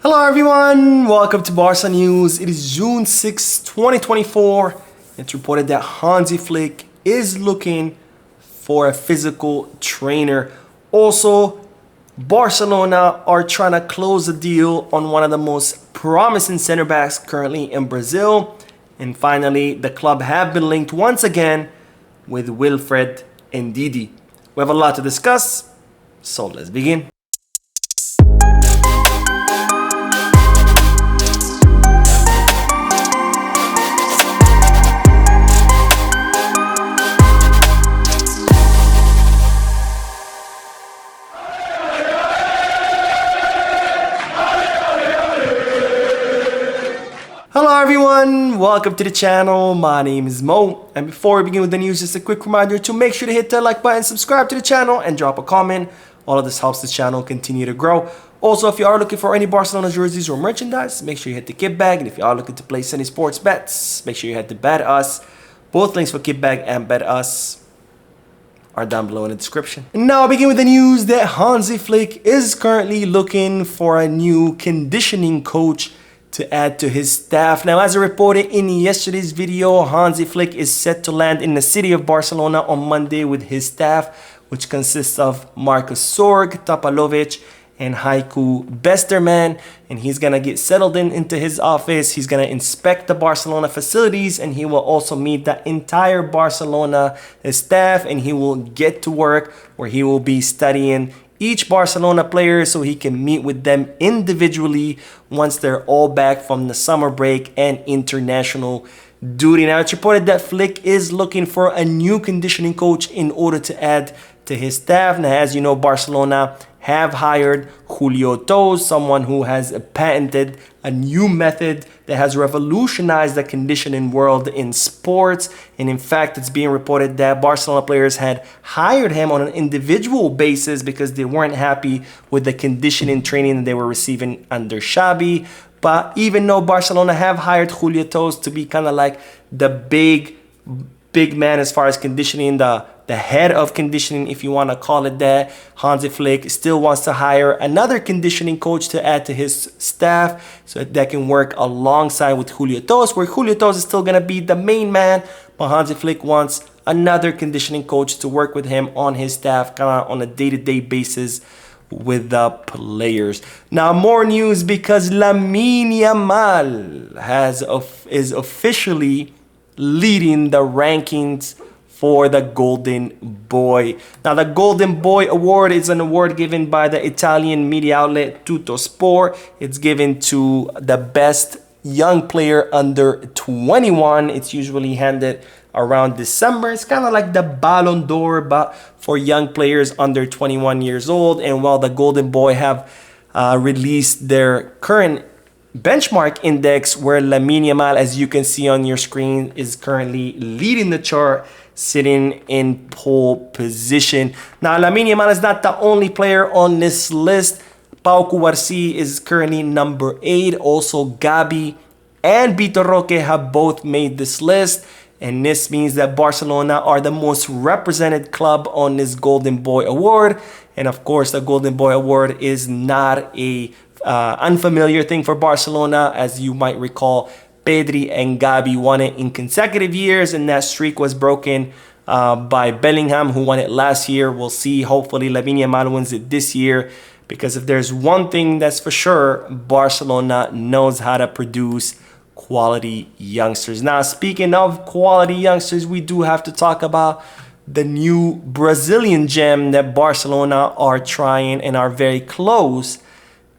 Hello everyone, welcome to Barca News. It is June 6, 2024. It's reported that Hansi Flick is looking for a physical trainer. Also, Barcelona are trying to close a deal on one of the most promising center backs currently in Brazil. And finally, the club have been linked once again with Wilfred Ndidi. We have a lot to discuss, so let's begin. Hello everyone, welcome to the channel. My name is Mo, and before we begin with the news, just a quick reminder to make sure to hit that like button, subscribe to the channel, and drop a comment. All of this helps the channel continue to grow. Also, if you are looking for any Barcelona jerseys or merchandise, make sure you hit the kit bag. And if you are looking to place any sports bets, make sure you hit the Bet Us. Both links for kit bag and Bet Us are down below in the description. And now I begin with the news that Hansi Flick is currently looking for a new conditioning coach to add to his staff. Now, as I reported in yesterday's video, Hansi Flick is set to land in the city of Barcelona on Monday with his staff, which consists of Marcus Sorg, Tapalovic, and Haiku Besterman. And he's gonna get settled into his office. He's gonna inspect the Barcelona facilities, and he will also meet the entire Barcelona staff, and he will get to work where he will be studying each Barcelona player so he can meet with them individually once they're all back from the summer break and international duty. Now, it's reported that Flick is looking for a new conditioning coach in order to add to his staff. Now, as you know, Barcelona have hired Julio Toz, someone who has patented a new method that has revolutionized the conditioning world in sports. And in fact, it's being reported that Barcelona players had hired him on an individual basis because they weren't happy with the conditioning training that they were receiving under Xavi. But even though Barcelona have hired Julio Toz to be kind of like the big man as far as conditioning, the head of conditioning, if you want to call it that, Hansi Flick still wants to hire another conditioning coach to add to his staff so that can work alongside with Julio Toz, where Julio Toz is still going to be the main man, but Hansi Flick wants another conditioning coach to work with him on his staff kind of on a day-to-day basis with the players. Now, more news because Lamine Yamal is officially leading the rankings for the Golden Boy. Now, the Golden Boy Award is an award given by the Italian media outlet Tuttosport. It's given to the best young player under 21. It's usually handed around December. It's kind of like the Ballon d'Or, but for young players under 21 years old. And while the Golden Boy have released their current benchmark index, where Lamine Yamal, as you can see on your screen, is currently leading the chart, sitting in pole position. Now, Lamine Yamal is not the only player on this list. Pau Cubarsí is currently number 8. Also, Gabi and Vitor Roque have both made this list. And this means that Barcelona are the most represented club on this Golden Boy Award. And of course, the Golden Boy Award is not a unfamiliar thing for Barcelona. As you might recall, Pedri and Gabi won it in consecutive years, and that streak was broken by Bellingham, who won it last year. We'll see. Hopefully, Lamine Yamal wins it this year, because if there's one thing that's for sure, Barcelona knows how to produce quality youngsters. Now, speaking of quality youngsters, we do have to talk about the new Brazilian gem that Barcelona are trying and are very close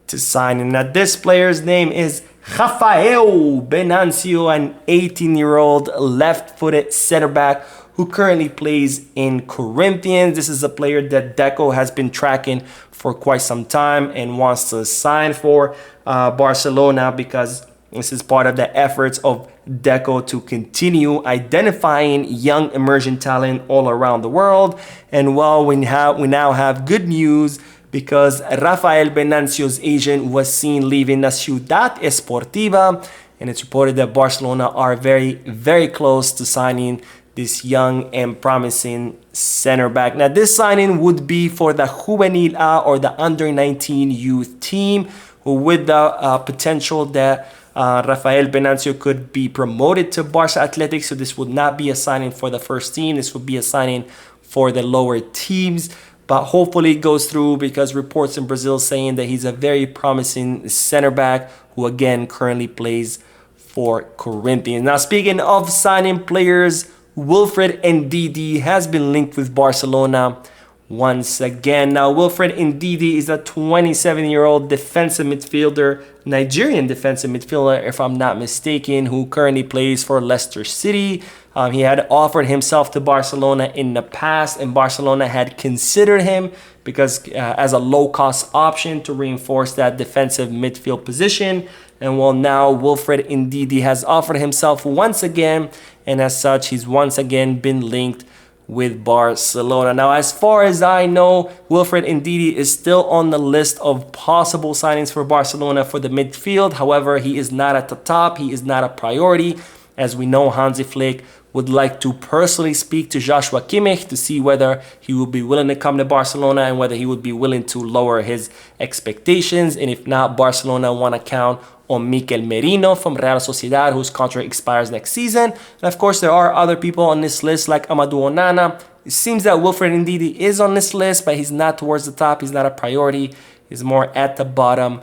to signing. Now, this player's name is Rafael Venancio, an 18-year-old left-footed center back who currently plays in Corinthians. This is a player that Deco has been tracking for quite some time and wants to sign for Barcelona, because this is part of the efforts of Deco to continue identifying young emerging talent all around the world. And well, we now have good news, because Rafael Venancio's agent was seen leaving the Ciudad Esportiva, and it's reported that Barcelona are very, very close to signing this young and promising center back. Now, this signing would be for the Juvenil A, or the under-19 youth team, with the potential that Rafael Venancio could be promoted to Barca Athletic. So this would not be a signing for the first team. This would be a signing for the lower teams. But hopefully it goes through, because reports in Brazil saying that he's a very promising center back who again currently plays for Corinthians. Now, speaking of signing players, Wilfred Ndidi has been linked with Barcelona once again. Now, Wilfred Ndidi is a 27-year-old defensive midfielder, Nigerian defensive midfielder, if I'm not mistaken, who currently plays for Leicester City. He had offered himself to Barcelona in the past, and Barcelona had considered him because as a low-cost option to reinforce that defensive midfield position. And well, now Wilfred Ndidi has offered himself once again, and as such, he's once again been linked with Barcelona. Now, as far as I know, Wilfred Ndidi is still on the list of possible signings for Barcelona for the midfield. However, he is not at the top. He is not a priority. As we know, Hansi Flick would like to personally speak to Joshua Kimmich to see whether he would be willing to come to Barcelona and whether he would be willing to lower his expectations. And if not, Barcelona want to count on Mikel Merino from Real Sociedad, whose contract expires next season. And of course, there are other people on this list like Amadou Onana. It seems that Wilfred Ndidi is on this list, but he's not towards the top. He's not a priority. He's more at the bottom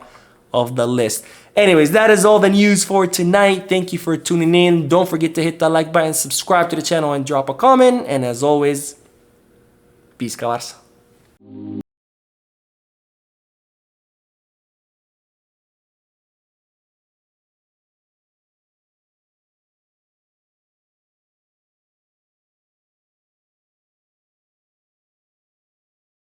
of the list. Anyways, that is all the news for tonight. Thank you for tuning in. Don't forget to hit that like button, subscribe to the channel, and drop a comment. And as always, peace, Barca.